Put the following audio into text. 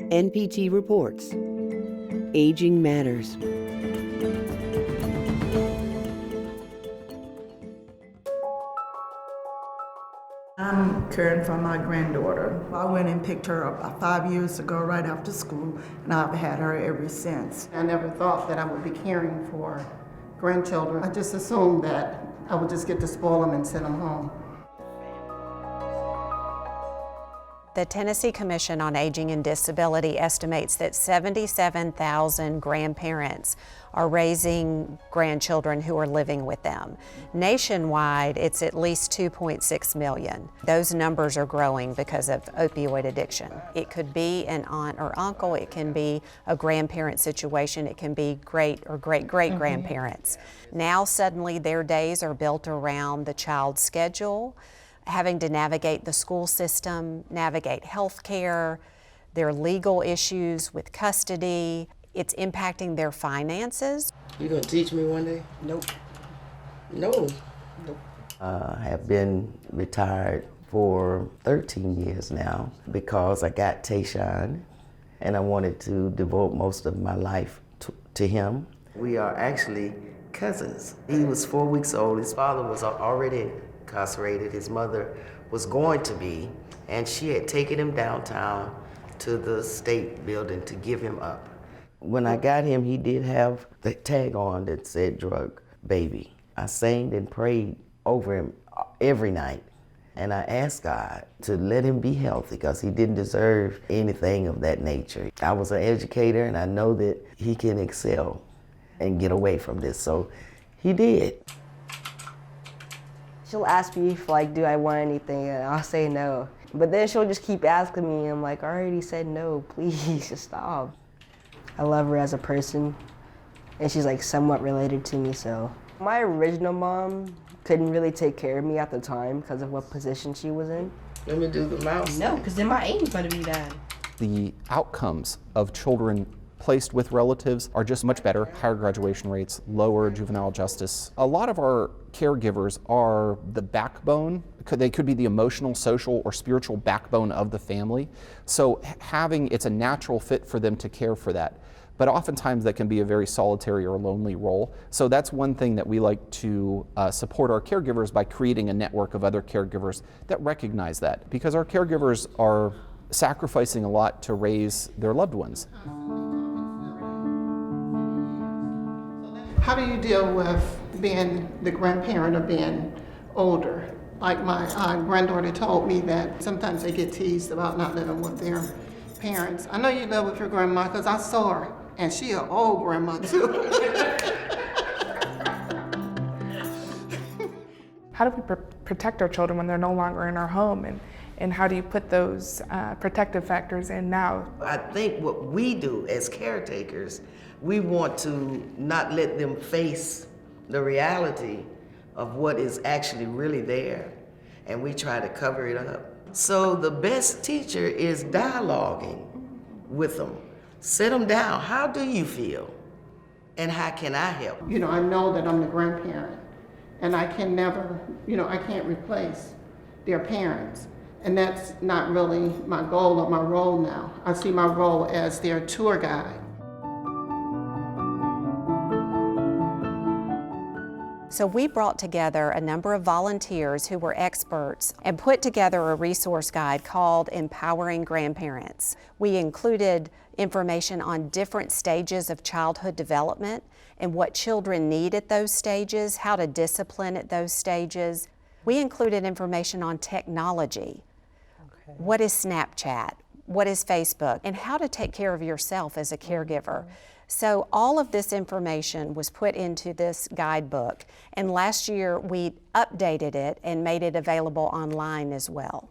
NPT reports, Aging Matters. I'm caring for my granddaughter. I went and picked her up about 5 years ago right after school, and I've had her ever since. I never thought that I would be caring for grandchildren. I just assumed that I would just get to spoil them and send them home. The Tennessee Commission on Aging and Disability estimates that 77,000 grandparents are raising grandchildren who are living with them. Nationwide, it's at least 2.6 million. Those numbers are growing because of opioid addiction. It could be an aunt or uncle, it can be a grandparent situation, it can be great or great-great-grandparents. Now suddenly their days are built around the child's schedule, having to navigate the school system, navigate health care, their legal issues with custody. It's impacting their finances. You gonna teach me one day? Nope. No. Nope. I have been retired for 13 years now because I got Tayshawn and I wanted to devote most of my life to him. We are actually cousins. He was 4 weeks old. His father was already incarcerated. His mother was going to be, and she had taken him downtown to the state building to give him up. When I got him, he did have the tag on that said drug baby. I sang and prayed over him every night, and I asked God to let him be healthy because he didn't deserve anything of that nature. I was an educator, and I know that he can excel and get away from this, so he did. She'll ask me if, do I want anything, and I'll say no. But then she'll just keep asking me, and I'm like, I already said no, please, just stop. I love her as a person, and she's somewhat related to me, so. My original mom couldn't really take care of me at the time because of what position she was in. Let me do the mouse. No, because then my aim's gonna be bad. The outcomes of children placed with relatives are just much better, higher graduation rates, lower juvenile justice. A lot of our caregivers are the backbone. They could be the emotional, social, or spiritual backbone of the family. So it's a natural fit for them to care for that. But oftentimes that can be a very solitary or lonely role. So that's one thing that we like to support our caregivers by creating a network of other caregivers that recognize that, because our caregivers are sacrificing a lot to raise their loved ones. How do you deal with being the grandparent or being older? Like my granddaughter told me that sometimes they get teased about not living with their parents. I know you live with your grandma because I saw her, and she an old grandma too. How do we protect our children when they're no longer in our home, and how do you put those protective factors in now? I think what we do as caretakers, we want to not let them face the reality of what is actually really there, and we try to cover it up. So the best teacher is dialoguing with them. Sit them down. How do you feel? And how can I help? I know that I'm the grandparent, and I can never, I can't replace their parents. And that's not really my goal or my role now. I see my role as their tour guide. So we brought together a number of volunteers who were experts and put together a resource guide called Empowering Grandparents. We included information on different stages of childhood development and what children need at those stages, how to discipline at those stages. We included information on technology. Okay. What is Snapchat? What is Facebook? And how to take care of yourself as a caregiver. So all of this information was put into this guidebook, and last year we updated it and made it available online as well.